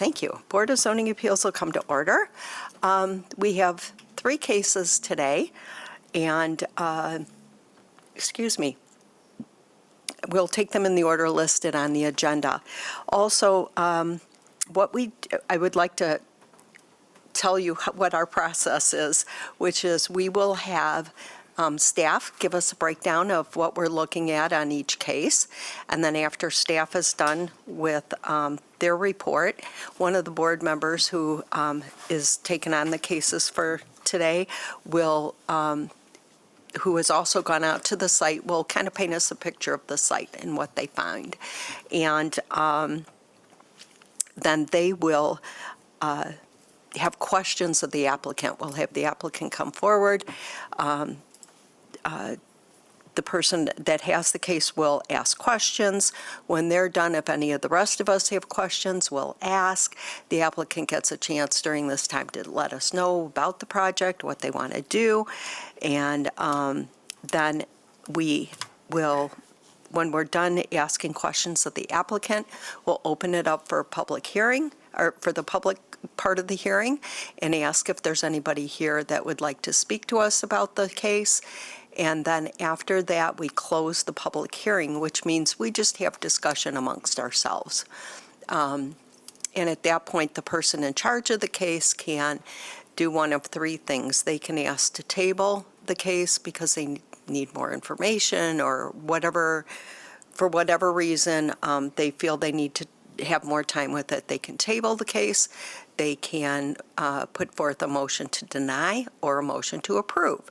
Thank you. Board of Zoning Appeals will come to order. We have 3 cases today, and, excuse me, we'll take them in the order listed on the agenda. Also, I would like to tell you what our process is, which is we will have staff give us a breakdown of what we're looking at on each case, and then after staff is done with their report, one of the board members who is taking on the cases for today will who has also gone out to the site will kind of paint us a picture of the site and what they find, and then they will have questions of the applicant. We'll have the applicant come forward. The person that has the case will ask questions. When they're done, if any of the rest of us have questions, we'll ask. The applicant gets a chance during this time to let us know about the project, what they want to do, and then we will, when we're done asking questions of the applicant, we'll open it up for a public hearing, or for the public part of the hearing, and ask if there's anybody here that would like to speak to us about the case. And then after that, we close the public hearing, which means we just have discussion amongst ourselves. And at that point, the person in charge of the case can do one of 3 things. They can ask to table the case because they need more information or whatever, for whatever reason, they feel they need to have more time with it. They can table the case. They can put forth a motion to deny or a motion to approve.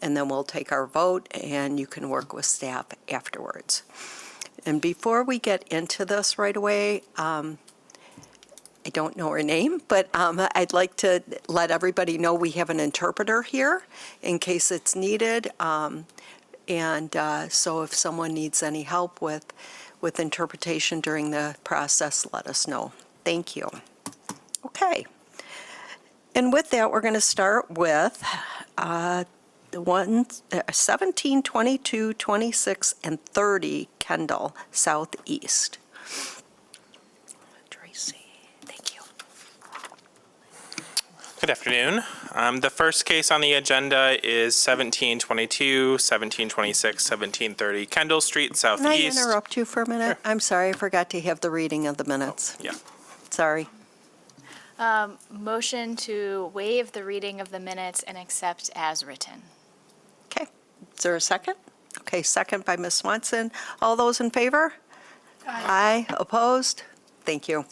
And then we'll take our vote, and you can work with staff afterwards. And before we get into this right away, I don't know her name, but I'd like to let everybody know we have an interpreter here in case it's needed. So if someone needs any help with interpretation during the process, let us know. Thank you. Okay. And with that, we're going to start with the ones 17, 22, 26, and 30 Kendall Southeast. Tracy, thank you. Good afternoon. The first case on the agenda is 1722, 1726, 1730 Kendall Street Southeast. Can I interrupt you for a minute? Sure. I'm sorry, I forgot to have the reading of the minutes. Oh, yeah. Sorry. Motion to waive the reading of the minutes and accept as written. Okay. Is there a second? Okay, second by Ms. Swanson. All those in favor? Aye. Aye. Opposed? Thank you.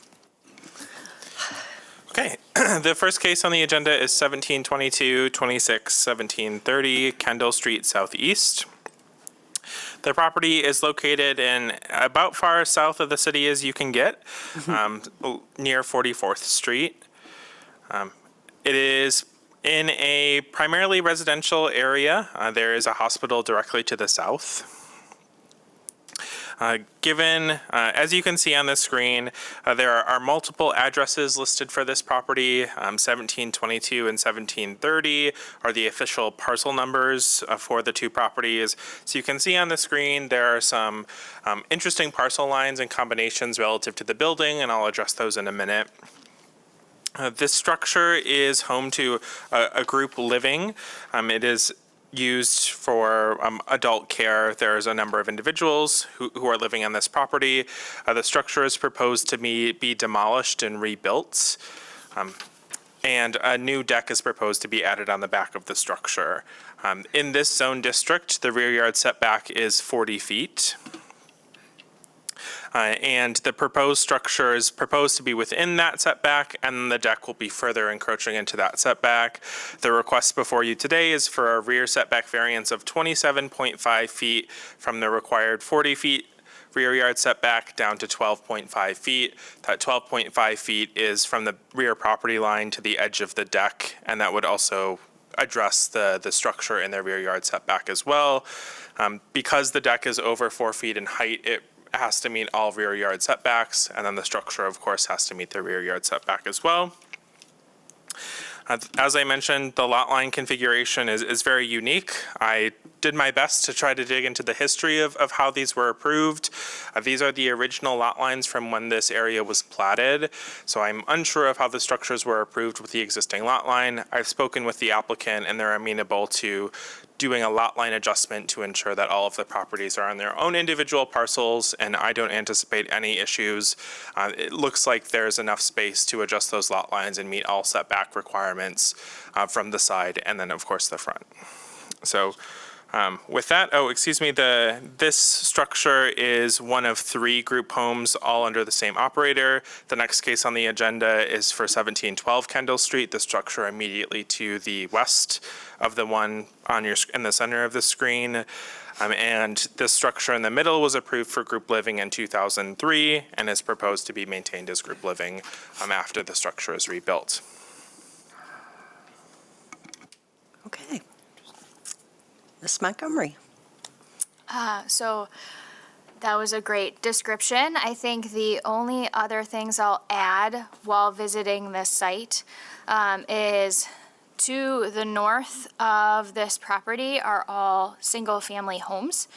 Okay. The first case on the agenda is 1722, 26, 1730 Kendall Street Southeast. The property is located in about far south of the city as you can get, near 44th Street. It is in a primarily residential area. There is a hospital directly to the south. As you can see on the screen, there are multiple addresses listed for this property. 1722 and 1730 are the official parcel numbers for the 2 properties. So you can see on the screen there are some interesting parcel lines and combinations relative to the building, and I'll address those in a minute. This structure is home to a group living. It is used for adult care. There's a number of individuals who are living on this property. The structure is proposed to be demolished and rebuilt, and a new deck is proposed to be added on the back of the structure. In this zone district, the rear yard setback is 40 feet. And the proposed structure is proposed to be within that setback, and the deck will be further encroaching into that setback. The request before you today is for a rear setback variance of 27.5 feet from the required 40 feet rear yard setback down to 12.5 feet. That 12.5 feet is from the rear property line to the edge of the deck, and that would also address the structure in the rear yard setback as well. Because the deck is over 4 feet in height, it has to meet all rear yard setbacks, and then the structure, of course, has to meet the rear yard setback as well. As I mentioned, the lot line configuration is very unique. I did my best to try to dig into the history of how these were approved. These are the original lot lines from when this area was platted, so I'm unsure of how the structures were approved with the existing lot line. I've spoken with the applicant, and they're amenable to doing a lot line adjustment to ensure that all of the properties are on their own individual parcels, and I don't anticipate any issues. It looks like there's enough space to adjust those lot lines and meet all setback requirements from the side and then, of course, the front. So with that, this structure is one of 3 group homes, all under the same operator. The next case on the agenda is for 1712 Kendall Street, the structure immediately to the west of the one in the center of the screen. And this structure in the middle was approved for group living in 2003 and is proposed to be maintained as group living after the structure is rebuilt. Okay. Ms. Montgomery. So that was a great description. I think the only other things I'll add while visiting this site is to the north of this property are all single-family homes,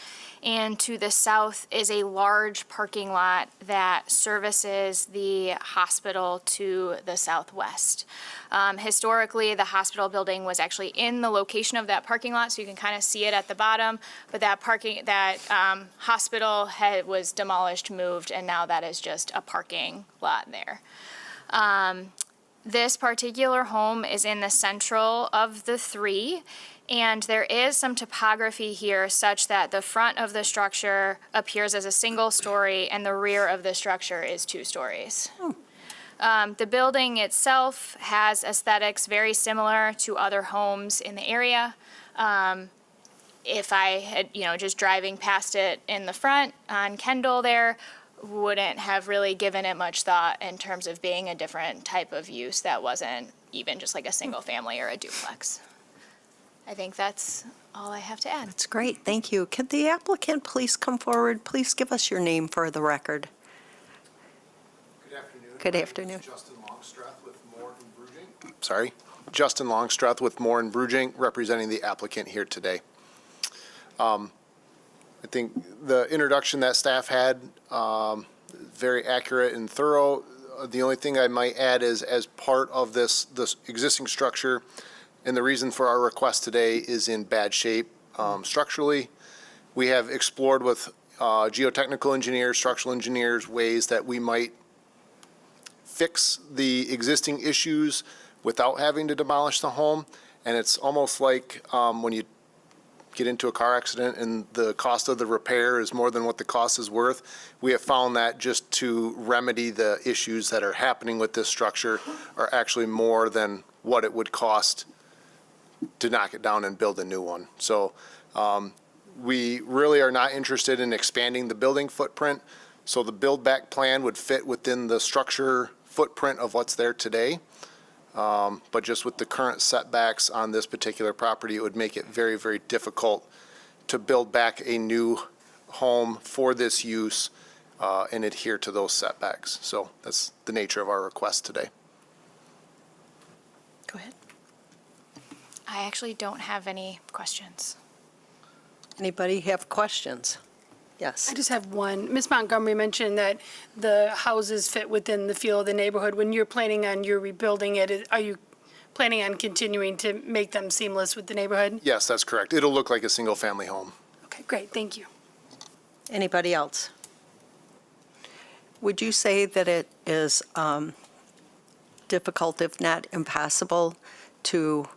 and to the south is a large parking lot that services the hospital to the southwest. Historically, the hospital building was actually in the location of that parking lot, so you can kind of see it at the bottom, but that hospital was demolished, moved, and now that is just a parking lot there. This particular home is in the central of the 3, and there is some topography here such that the front of the structure appears as a single story and the rear of the structure is 2 stories. The building itself has aesthetics very similar to other homes in the area. If I had, just driving past it in the front on Kendall there, wouldn't have really given it much thought in terms of being a different type of use that wasn't even just like a single family or a duplex. I think that's all I have to add. That's great. Thank you. Could the applicant please come forward? Please give us your name for the record. Good afternoon. Good My name afternoon. is Justin Longstreth with Moore and Bruging. Sorry. Justin Longstreth with Moore and Bruging, representing the applicant here today. I think the introduction that staff had, very accurate and thorough. The only thing I might add is, as part of this existing structure, and the reason for our request today is in bad shape structurally. We have explored with geotechnical engineers, structural engineers, ways that we might fix the existing issues without having to demolish the home. And it's almost like when you get into a car accident and the cost of the repair is more than what the cost is worth. We have found that just to remedy the issues that are happening with this structure are actually more than what it would cost to knock it down and build a new one. So we really are not interested in expanding the building footprint. So the build back plan would fit within the structure footprint of what's there today. But just with the current setbacks on this particular property, it would make it very, very difficult to build back a new home for this use and adhere to those setbacks. So that's the nature of our request today. Go ahead. I actually don't have any questions. Anybody have questions? Yes. I just have one. Ms. Montgomery mentioned that the houses fit within the feel of the neighborhood. When you're planning on rebuilding it, are you planning on continuing to make them seamless with the neighborhood? Yes, that's correct. It'll look like a single-family home. Okay, great, thank you. Anybody else? Would you say that it is difficult, if not impossible, to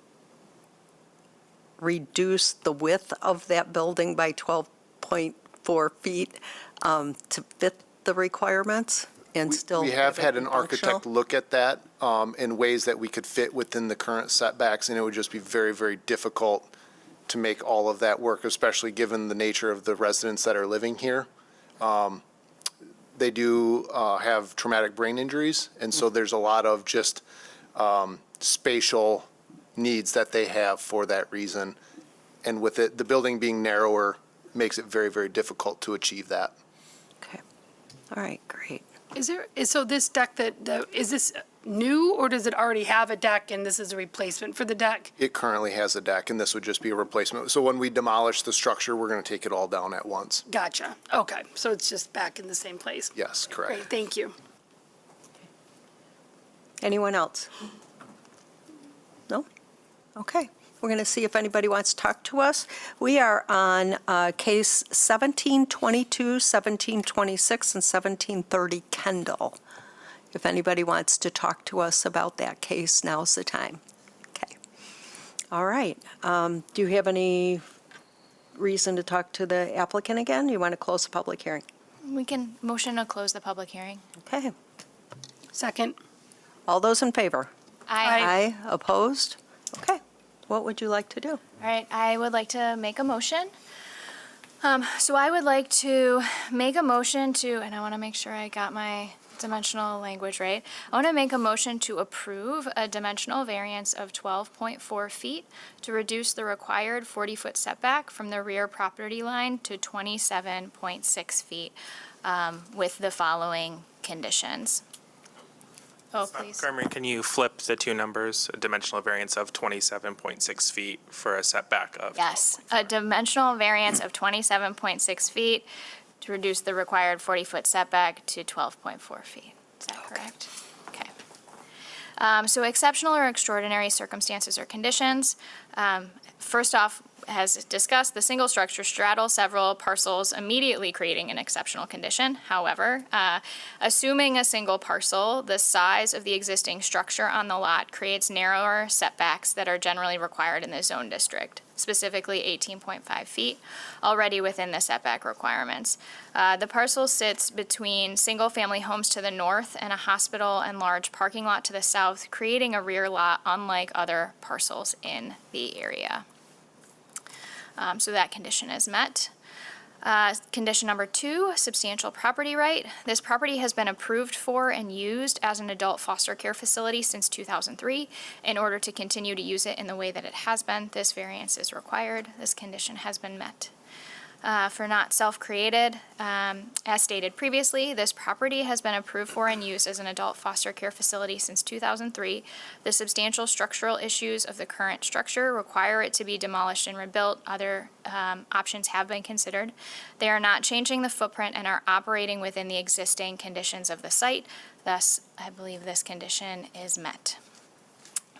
reduce the width of that building by 12.4 feet to fit the requirements and still? We have had an functional? architect look at that in ways that we could fit within the current setbacks, and it would just be very, very difficult to make all of that work, especially given the nature of the residents that are living here. They do have traumatic brain injuries, and so there's a lot of just spatial needs that they have for that reason. And with it, the building being narrower makes it very, very difficult to achieve that. Okay. All right, great. So this deck is this new, or does it already have a deck and this is a replacement for the deck? It currently has a deck, and this would just be a replacement. So when we demolish the structure, we're going to take it all down at once. Gotcha. Okay, so it's just back in the same place. Yes, correct. Great, thank you. Anyone else? No? Okay. We're going to see if anybody wants to talk to us. We are on case 1722, 1726, and 1730 Kendall. If anybody wants to talk to us about that case, now's the time. Okay. All right. Do you have any reason to talk to the applicant again? You want to close the public hearing? We can motion to close the public hearing. Okay. Second. All those in favor? Aye. Opposed? Okay. What would you like to do? All right, I would like to make a motion. So I would like to make a motion to, and I want to make sure I got my dimensional language right. I want to make a motion to approve a dimensional variance of 12.4 feet to reduce the required 40-foot setback from the rear property line to 27.6 feet with the following conditions. Oh, please. Carmen, can you flip the two numbers? A dimensional variance of 27.6 feet for a setback of. Yes, a dimensional variance of 27.6 feet to reduce the required 40-foot setback to 12.4 feet. Is that correct? Okay. So exceptional or extraordinary circumstances or conditions. First off, as discussed, the single structure straddles several parcels, immediately creating an exceptional condition. However, assuming a single parcel, the size of the existing structure on the lot creates narrower setbacks that are generally required in the zone district, specifically 18.5 feet, already within the setback requirements. The parcel sits between single-family homes to the north and a hospital and large parking lot to the south, creating a rear lot unlike other parcels in the area. So that condition is met. Condition number 2, substantial property right. This property has been approved for and used as an adult foster care facility since 2003. In order to continue to use it in the way that it has been, this variance is required. This condition has been met. For not self-created, as stated previously, this property has been approved for and used as an adult foster care facility since 2003. The substantial structural issues of the current structure require it to be demolished and rebuilt. Other options have been considered. They are not changing the footprint and are operating within the existing conditions of the site. Thus, I believe this condition is met.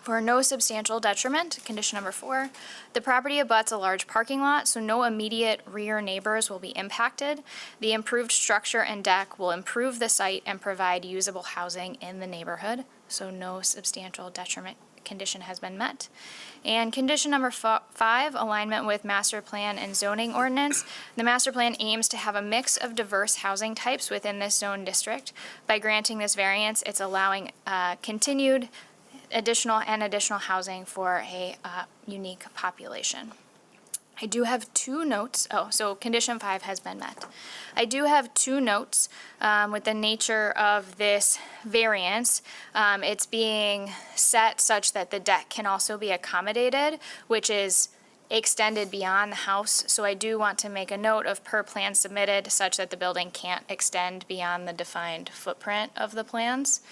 For no substantial detriment, condition number 4, the property abuts a large parking lot, so no immediate rear neighbors will be impacted. The improved structure and deck will improve the site and provide usable housing in the neighborhood, so no substantial detriment condition has been met. And condition number 5, alignment with master plan and zoning ordinance. The master plan aims to have a mix of diverse housing types within this zone district. By granting this variance, it's allowing continued additional housing for a unique population. I do have 2 notes. So condition 5 has been met. I do have 2 notes with the nature of this variance. It's being set such that the deck can also be accommodated, which is extended beyond the house. So I do want to make a note of per plan submitted such that the building can't extend beyond the defined footprint of the plans.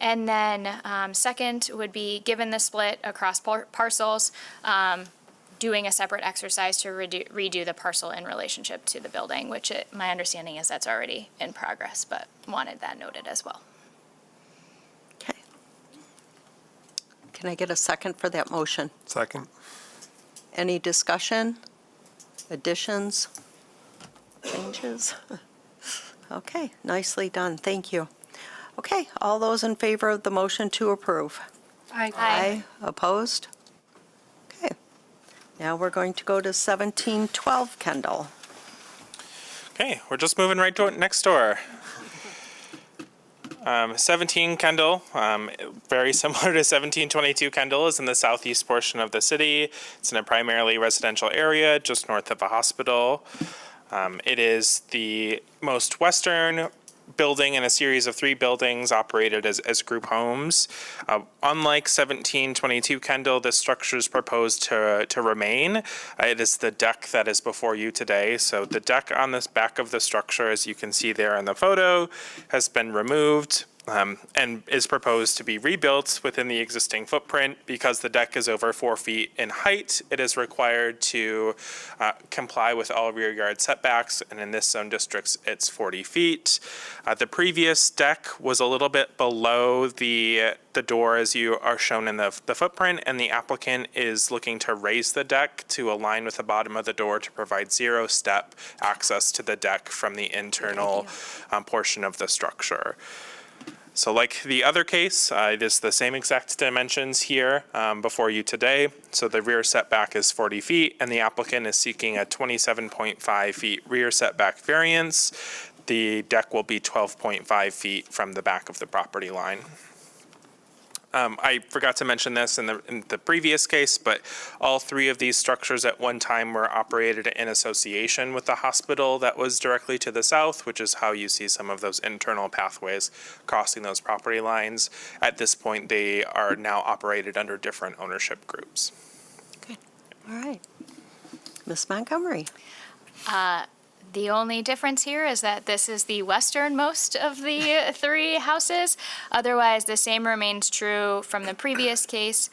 And then second would be, given the split across parcels, doing a separate exercise to redo the parcel in relationship to the building, which my understanding is that's already in progress, but wanted that noted as well. Okay. Can I get a second for that motion? Second. Any discussion, additions, changes? Okay, nicely done. Thank you. Okay, all those in favor of the motion to approve? Aye. Opposed? Okay. Now we're going to go to 1712 Kendall. Okay, we're just moving right to next door. 17 Kendall, very similar to 1722 Kendall, is in the southeast portion of the city. It's in a primarily residential area just north of a hospital. It is the most western building in a series of 3 buildings operated as group homes. Unlike 1722 Kendall, this structure is proposed to remain. It is the deck that is before you today. So the deck on this back of the structure, as you can see there in the photo, has been removed. And is proposed to be rebuilt within the existing footprint. Because the deck is over 4 feet in height, it is required to comply with all rear yard setbacks, and in this zone district, it's 40 feet. The previous deck was a little bit below the door as you are shown in the footprint, and the applicant is looking to raise the deck to align with the bottom of the door to provide 0-step access to the deck from the internal portion of the structure. So like the other case, it is the same exact dimensions here before you today. So the rear setback is 40 feet, and the applicant is seeking a 27.5 feet rear setback variance. The deck will be 12.5 feet from the back of the property line. I forgot to mention this in the previous case, but all 3 of these structures at one time were operated in association with the hospital that was directly to the south, which is how you see some of those internal pathways crossing those property lines. At this point, they are now operated under different ownership groups. Okay. All right. Ms. Montgomery? The only difference here is that this is the westernmost of the 3 houses. Otherwise, the same remains true from the previous case.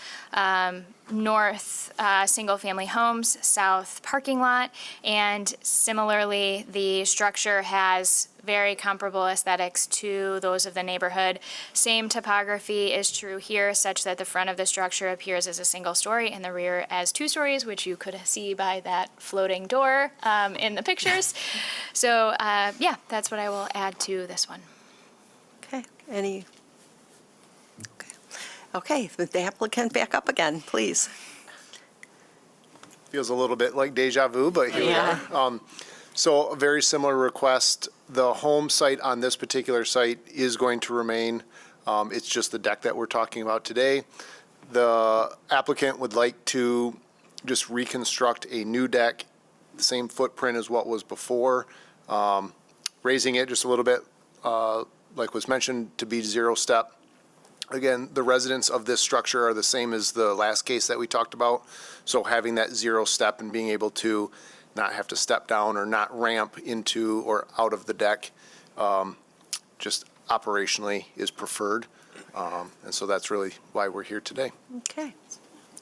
North, single-family homes, south parking lot, and similarly, the structure has very comparable aesthetics to those of the neighborhood. Same topography is true here, such that the front of the structure appears as a single story and the rear as 2 stories, which you could see by that floating door in the pictures. So, yeah, that's what I will add to this one. Okay. Any? Okay, with the applicant back up again, please. Feels a little bit like deja vu, but here we Yeah. are. So a very similar request. The home site on this particular site is going to remain. It's just the deck that we're talking about today. The applicant would like to just reconstruct a new deck, the same footprint as what was before, raising it just a little bit, like was mentioned, to be 0-step. Again, the residents of this structure are the same as the last case that we talked about. So having that 0-step and being able to not have to step down or not ramp into or out of the deck, just operationally is preferred. And so that's really why we're here today. Okay.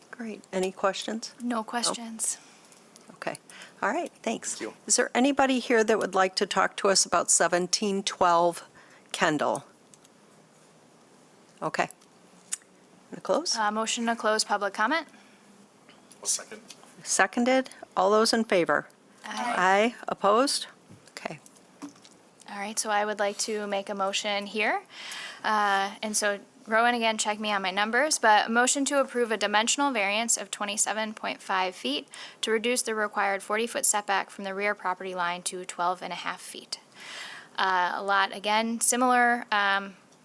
Great. Any questions? No questions. Okay. All right, thanks. Thank you. Is there anybody here that would like to talk to us about 1712 Kendall? Okay. Want to close? Motion to close public comment? Seconded? All those in favor? Aye. Opposed? Okay. All right, so I would like to make a motion here. And so Rowan, again, check me on my numbers, but a motion to approve a dimensional variance of 27.5 feet to reduce the required 40-foot setback from the rear property line to 12.5 feet. A lot, again, similar,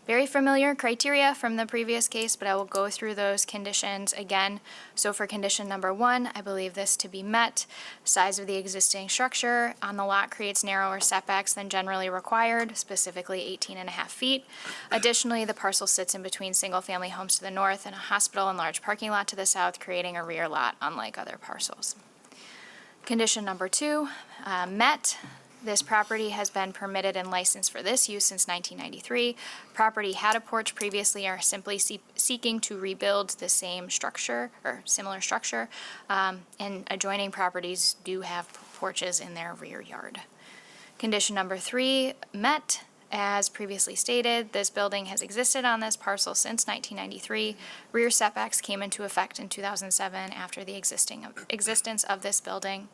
very familiar criteria from the previous case, but I will go through those conditions again. So for condition number 1, I believe this to be met. Size of the existing structure on the lot creates narrower setbacks than generally required, specifically 18.5 feet. Additionally, the parcel sits in between single-family homes to the north and a hospital and large parking lot to the south, creating a rear lot unlike other parcels. Condition number 2, met. This property has been permitted and licensed for this use since 1993. Property had a porch previously, are simply seeking to rebuild the same structure or similar structure. And adjoining properties do have porches in their rear yard. Condition number 3, met. As previously stated, this building has existed on this parcel since 1993. Rear setbacks came into effect in 2007 after the existence of this building.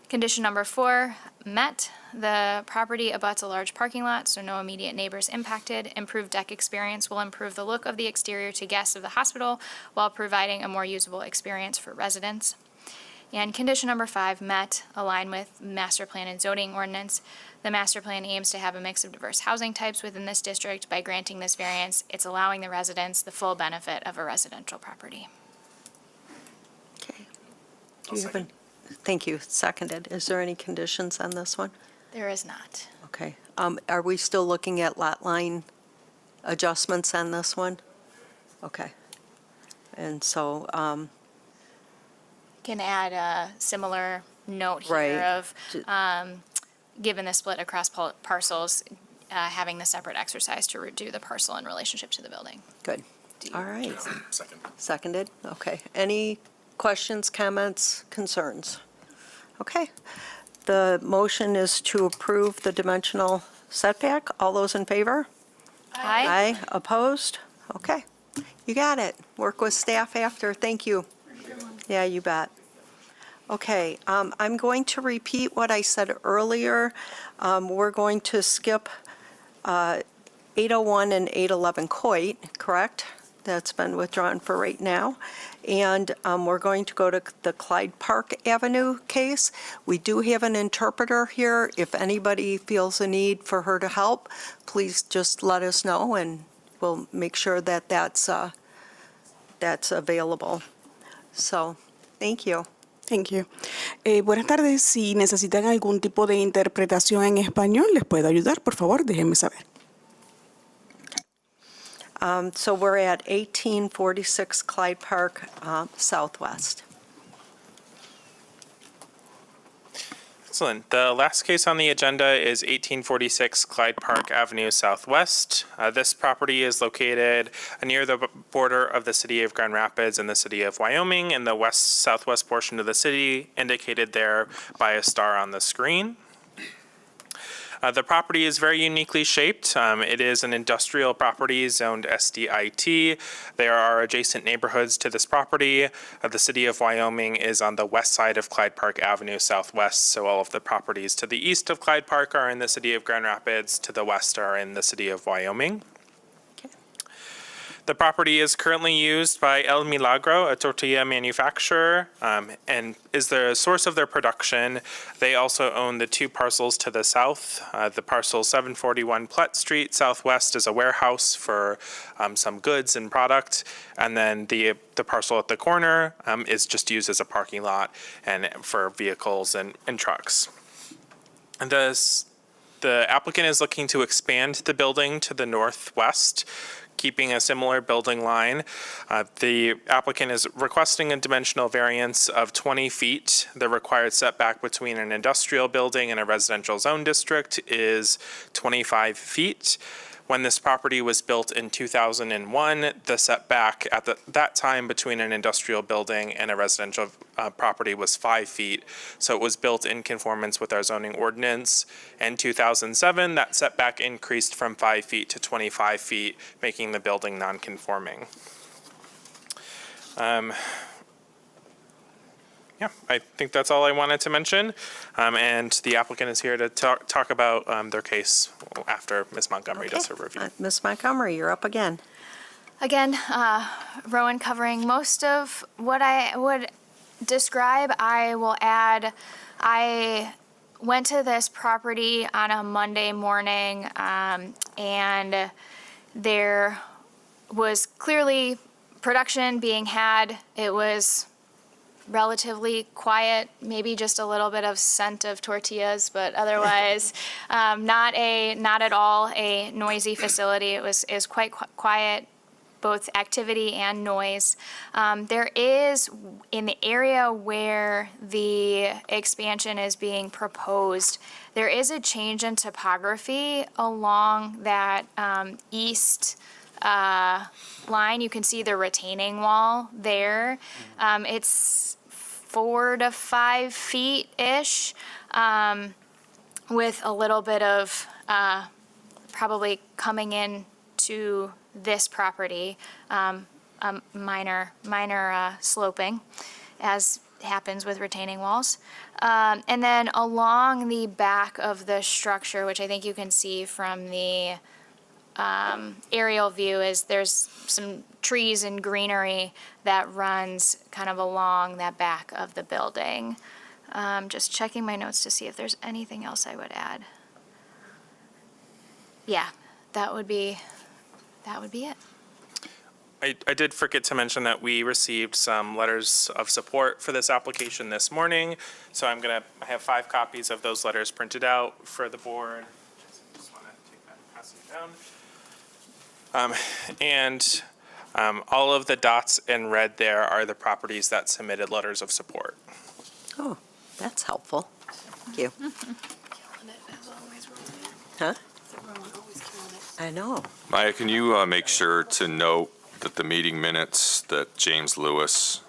Condition number 4, met. The property abuts a large parking lot, so no immediate neighbors impacted. Improved deck experience will improve the look of the exterior to guests of the hospital while providing a more usable experience for residents. And condition number 5, met. Align with master plan and zoning ordinance. The master plan aims to have a mix of diverse housing types within this district. By granting this variance, it's allowing the residents the full benefit of a residential property. Okay. Do you have Thank you. Seconded. Is there any conditions on this one? There is not. Okay. Are we still looking at lot line adjustments on this one? Okay. And so, Can add a similar note here Right. of, given the split across parcels, having the separate exercise to do the parcel in relationship to the building. good. Do you- All right. Second. Seconded? Okay. Any questions, comments, concerns? Okay. The motion is to approve the dimensional setback. All those in favor? Aye. Aye. Opposed? Okay. You got it. Work with staff after. Thank you. Yeah, you bet. Okay, I'm going to repeat what I said earlier. We're going to skip 801 and 811 Coit, correct? That's been withdrawn for right now. And we're going to go to the Clyde Park Avenue case. We do have an interpreter here. If anybody feels a need for her to help, please just let us know, and we'll make sure that that's available. So, thank you. Thank you. Buenas tardes. Si necesitan algún tipo de interpretación en español, les puedo ayudar. Por favor, déjenme saber. So we're at 1846 Clyde Park Southwest. Excellent. The last case on the agenda is 1846 Clyde Park Avenue Southwest. This property is located near the border of the city of Grand Rapids and the city of Wyoming in the southwest portion of the city, indicated there by a star on the screen. The property is very uniquely shaped. It is an industrial property zoned SDIT. There are adjacent neighborhoods to this property. The city of Wyoming is on the west side of Clyde Park Avenue Southwest, so all of the properties to the east of Clyde Park are in the city of Grand Rapids, to the west are in the city of Wyoming. The property is currently used by El Milagro, a tortilla manufacturer, and is the source of their production. They also own the two parcels to the south. The parcel 741 Plett Street Southwest is a warehouse for some goods and product, and then the parcel at the corner is just used as a parking lot and for vehicles and trucks. And the applicant is looking to expand the building to the northwest, keeping a similar building line. The applicant is requesting a dimensional variance of 20 feet. The required setback between an industrial building and a residential zone district is 25 feet. When this property was built in 2001, the setback at that time between an industrial building and a residential property was 5 feet. So it was built in conformance with our zoning ordinance. In 2007, that setback increased from 5 feet to 25 feet, making the building non-conforming. Yeah, I think that's all I wanted to mention. And the applicant is here to talk about their case after Ms. Montgomery does her review. Ms. Montgomery, you're up again. Again, Rowan covering most of what I would describe. I will add, I went to this property on a Monday morning, and there was clearly production being had. It was relatively quiet, maybe just a little bit of scent of tortillas, but otherwise not at all a noisy facility. It is quite quiet, both activity and noise. There is, in the area where the expansion is being proposed, there is a change in topography along that east line. You can see the retaining wall there. It's 4 to 5 feet-ish, with a little bit of probably coming in to this property, minor sloping, as happens with retaining walls. And then along the back of the structure, which I think you can see from the aerial view, is there's some trees and greenery that runs kind of along that back of the building. Just checking my notes to see if there's anything else I would add. Yeah, that would be it. I did forget to mention that we received some letters of support for this application this morning. So I have 5 copies of those letters printed out for the board. And all of the dots in red there are the properties that submitted letters of support. Oh, that's helpful. Thank you. Huh? I know. Maya, can you make sure to note that the meeting minutes that James Lewis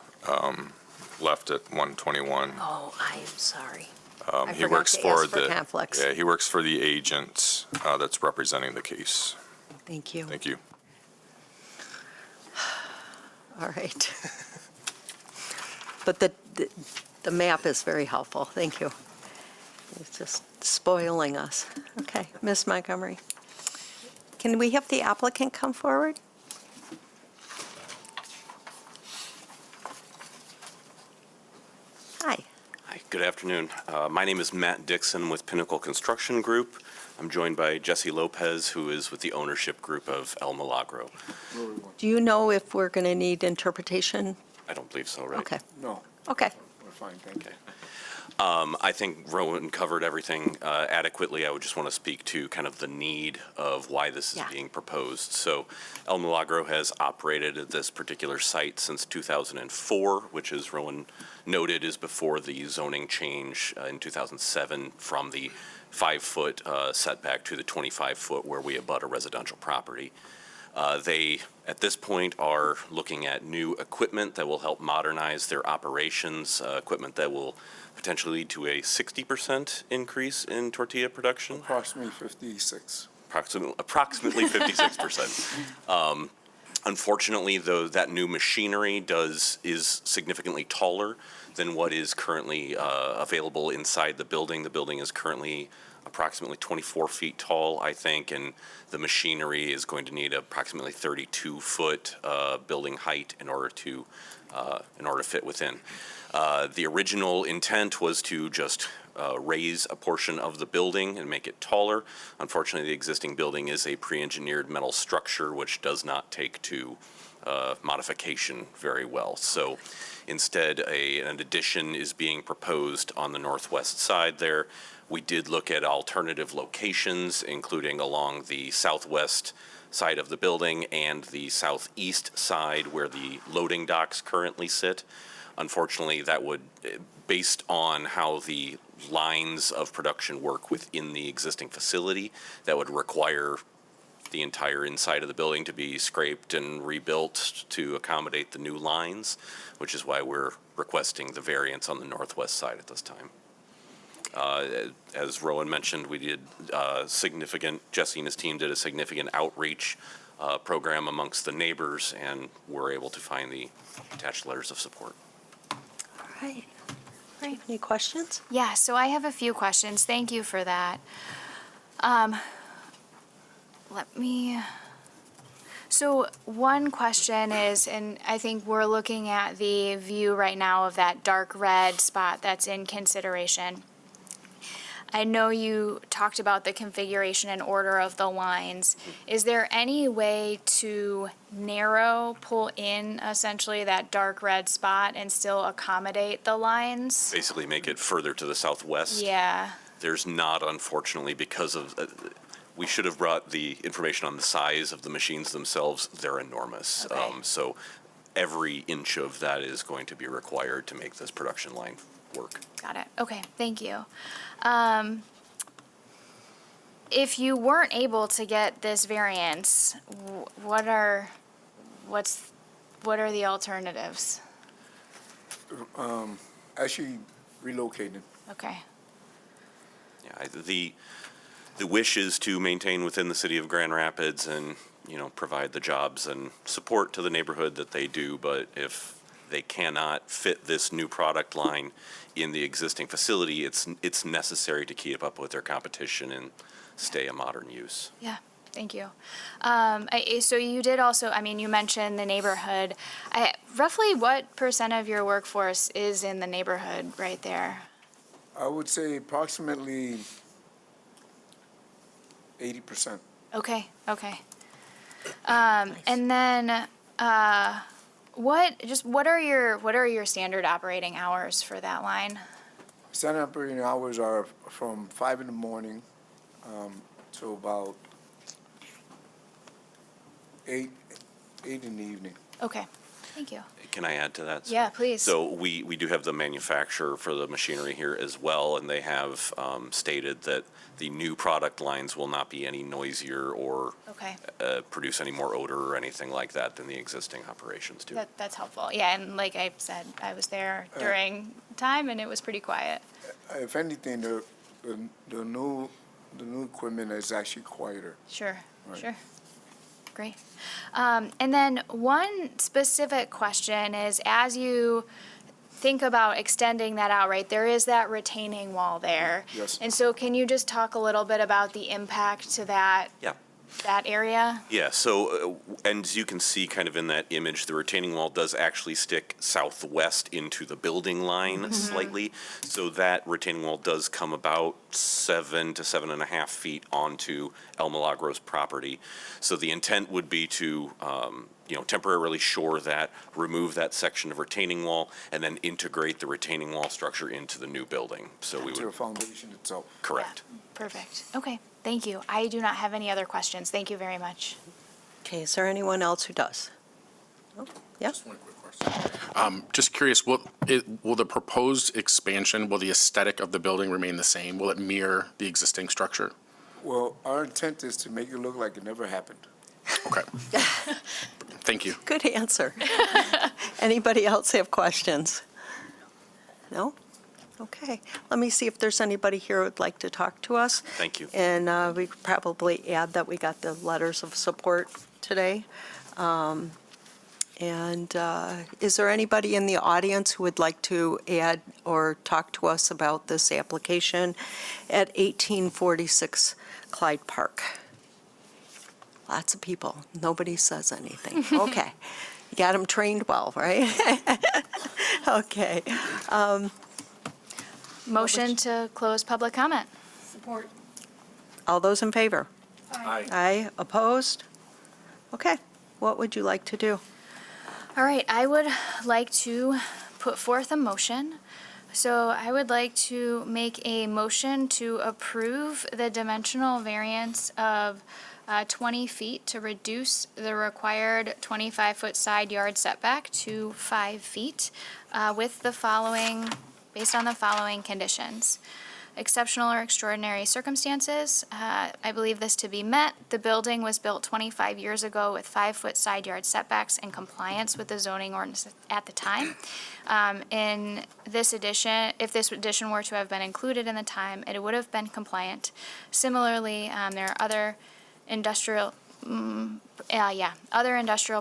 left at 1:21? Oh, I am sorry. I He forgot works to for ask for the conflicts. Yeah, he works for the agent that's representing the case. Thank you. Thank you. All right. But the map is very helpful. Thank you. It's just spoiling us. Okay, Ms. Montgomery. Can we have the applicant come forward? Hi. Hi, good afternoon. My name is Matt Dixon with Pinnacle Construction Group. I'm joined by Jesse Lopez, who is with the ownership group of El Milagro. Do you know if we're going to need interpretation? I don't believe so, right? Okay, No, okay. we're fine, thank you. I think Rowan covered everything adequately. I would just want to speak to kind of the need of why this is Yeah. being proposed. So El Milagro has operated at this particular site since 2004, which, as Rowan noted, is before the zoning change in 2007 from the 5-foot setback to the 25-foot where we abut a residential property. They, at this point, are looking at new equipment that will help modernize their operations, equipment that will potentially lead to a 60% increase in tortilla production. Approximately 56. Approximately 56%. Unfortunately, though, that new machinery is significantly taller than what is currently available inside the building. The building is currently approximately 24 feet tall, I think, and the machinery is going to need approximately 32-foot building height in order to fit within. The original intent was to just raise a portion of the building and make it taller. Unfortunately, the existing building is a pre-engineered metal structure, which does not take to modification very well. So instead, an addition is being proposed on the northwest side there. We did look at alternative locations, including along the southwest side of the building and the southeast side where the loading docks currently sit. Unfortunately, that would, based on how the lines of production work within the existing facility, that would require the entire inside of the building to be scraped and rebuilt to accommodate the new lines, which is why we're requesting the variance on the northwest side at this time. As Rowan mentioned, we did Jesse and his team did a significant outreach program amongst the neighbors, and were able to find the attached letters of support. All right. Great. Any questions? Yeah, so I have a few questions. Thank you for that. So one question is, and I think we're looking at the view right now of that dark red spot that's in consideration. I know you talked about the configuration and order of the lines. Is there any way to pull in essentially that dark red spot and still accommodate the lines? Basically make it further to the southwest. Yeah, There's not, unfortunately, because of, we should have brought the information on the size of the machines themselves. They're enormous. Okay. So every inch of that is going to be required to make this production line work. got it. Okay, thank you. If you weren't able to get this variance, what are the alternatives? Actually relocated. Okay, Yeah, the wish is to maintain within the city of Grand Rapids and, provide the jobs and support to the neighborhood that they do, but if they cannot fit this new product line in the existing facility, it's necessary to keep up with their competition and stay a modern use. yeah, thank you. So you did also, you mentioned the neighborhood. Roughly what % of your workforce is in the neighborhood right there? I would say approximately 80%. Okay. And then, what are your standard operating hours for that line? Standard operating hours are from 5 in the morning to about 8 in the evening. Okay, thank you. Can I add to that? Yeah, please. So we do have the manufacturer for the machinery here as well, and they have stated that the new product lines will not be any noisier or Okay, produce any more odor or anything like that than the existing operations do. that's helpful. Yeah, and like I said, I was there during time and it was pretty quiet. If anything, the new equipment is actually quieter. Sure, Right. sure. Great. And then one specific question is, as you think about extending that out, right, there is that retaining wall there. Yes. And so can you just talk a little bit about the impact to that, Yeah. that area? Yeah, so, and as you can see kind of in that image, the retaining wall does actually stick southwest into the building line slightly. So that retaining wall does come about 7 to 7.5 feet onto El Milagro's property. So the intent would be to, temporarily shore that, remove that section of retaining wall, and then integrate the retaining wall structure into the new building. So we To the would, foundation itself. correct. Perfect. Okay, thank you. I do not have any other questions. Thank you very much. Okay, is there anyone else who does? Oh, yeah? Just one quick question. Just curious, will the proposed expansion, will the aesthetic of the building remain the same? Will it mirror the existing structure? Well, our intent is to make it look like it never happened. Okay. Thank you. Good answer. Anybody else have questions? No? Okay. Let me see if there's anybody here who would like to talk to us. Thank you. And we could probably add that we got the letters of support today. And is there anybody in the audience who would like to add or talk to us about this application at 1846 Clyde Park? Lots of people. Nobody says anything. Okay. You got them trained well, right? Okay. Motion to close public comment. Support. All those in favor? Aye. Aye. Opposed? Okay. What would you like to do? All right, I would like to put forth a motion. So I would like to make a motion to approve the dimensional variance of 20 feet to reduce the required 25-foot side yard setback to 5 feet with the following, based on the following conditions. Exceptional or extraordinary circumstances, I believe this to be met. The building was built 25 years ago with 5-foot side yard setbacks in compliance with the zoning ordinance at the time. In this addition, if this addition were to have been included in the time, it would have been compliant. Similarly, there are other industrial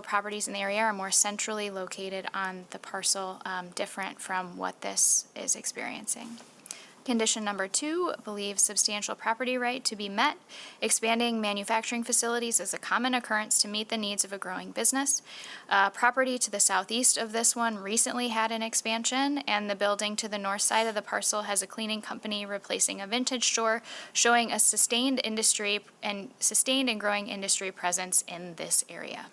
properties in the area are more centrally located on the parcel, different from what this is experiencing. Condition number 2, believes substantial property right to be met. Expanding manufacturing facilities is a common occurrence to meet the needs of a growing business. Property to the southeast of this one recently had an expansion, and the building to the north side of the parcel has a cleaning company replacing a vintage store, showing a sustained and growing industry presence in this area.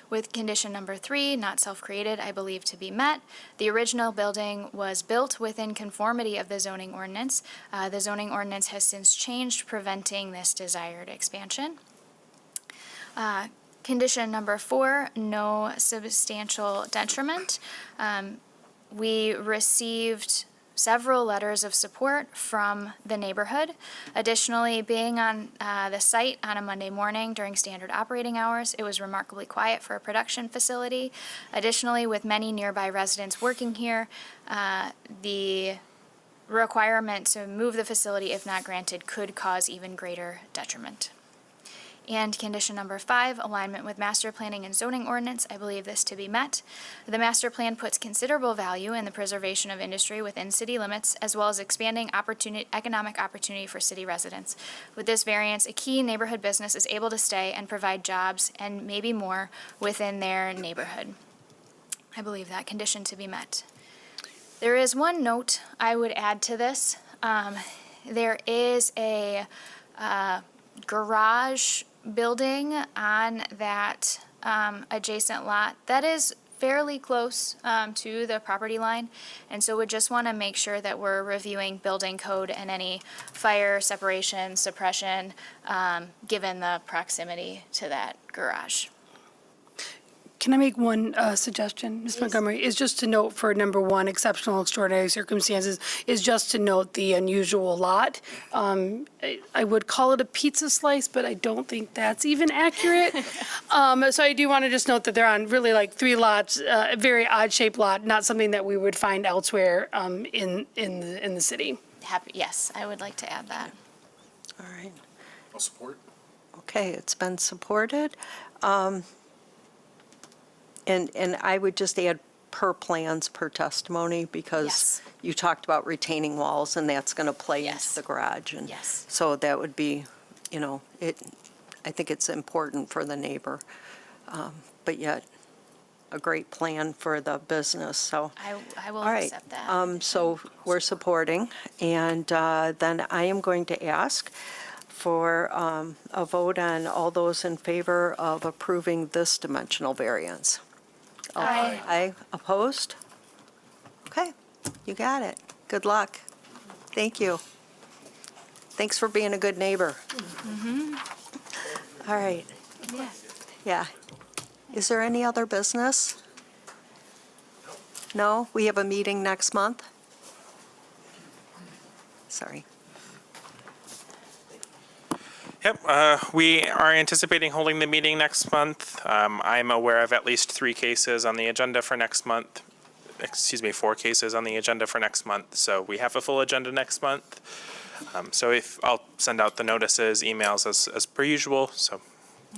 With condition number 3, not self-created, I believe to be met. The original building was built within conformity of the zoning ordinance. The zoning ordinance has since changed, preventing this desired expansion. Condition number 4, no substantial detriment. We received several letters of support from the neighborhood. Additionally, being on the site on a Monday morning during standard operating hours, it was remarkably quiet for a production facility. Additionally, with many nearby residents working here, the requirement to move the facility, if not granted, could cause even greater detriment. And condition number 5, alignment with master planning and zoning ordinance, I believe this to be met. The master plan puts considerable value in the preservation of industry within city limits, as well as expanding economic opportunity for city residents. With this variance, a key neighborhood business is able to stay and provide jobs and maybe more within their neighborhood. I believe that condition to be met. There is one note I would add to this. There is a garage building on that adjacent lot that is fairly close to the property line. And so we just want to make sure that we're reviewing building code and any fire separation, suppression, given the proximity to that garage. Can I make one suggestion, Ms. Montgomery? Is just to note for number one, exceptional extraordinary circumstances, is just to note the unusual lot. I would call it a pizza slice, but I don't think that's even accurate. So I do want to just note that they're on really like 3 lots, a very odd-shaped lot, not something that we would find elsewhere in the city. Yes, I would like to add that. All right. I'll support. Okay, it's been supported. And I would just add per plans, per testimony, because Yes. you talked about retaining walls, and that's going to play Yes. into the garage. And Yes. so that would be, I think it's important for the neighbor, but yet a great plan for the business, so. I will All right, accept that. so we're supporting, and then I am going to ask for a vote on all those in favor of approving this dimensional variance. Aye. Aye, opposed? Okay, you got it. Good luck. Thank you. Thanks for being a good neighbor. All right, Yeah. yeah. Is there any other business? No? We have a meeting next month? Sorry. Yep, we are anticipating holding the meeting next month. I'm aware of at least 3 cases on the agenda for next month. 4 cases on the agenda for next month. So we have a full agenda next month. So I'll send out the notices, emails as per usual, so.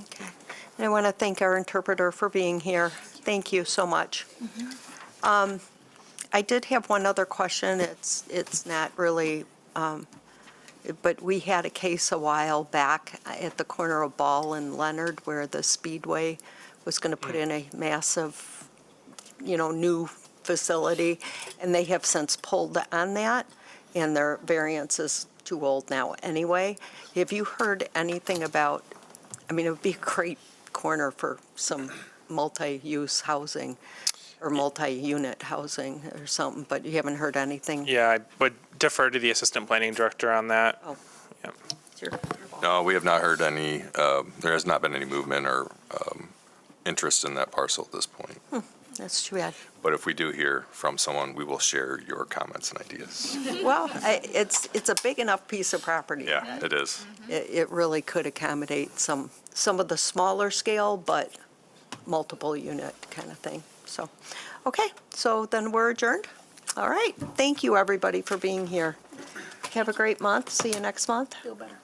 Okay. And I want to thank our interpreter for being here. Thank you so much. I did have one other question. It's not really, but we had a case a while back at the corner of Ball and Leonard where the Speedway was going to put in a massive, new facility, and they have since pulled on that, and their variance is too old now anyway. Have you heard anything about, it would be a great corner for some multi-use housing or multi-unit housing or something, but you haven't heard anything? Yeah, I would defer to the assistant planning director on that. Oh. Yep. Sure. No, we have not heard any, there has not been any movement or interest in that parcel at this point. That's too bad. But if we do hear from someone, we will share your comments and ideas. Well, it's a big enough piece of property. Yeah, it is. It really could accommodate some of the smaller scale, but multiple unit kind of thing. So, okay, so then we're adjourned. All right, thank you, everybody, for being here. Have a great month. See you next month. Feel better.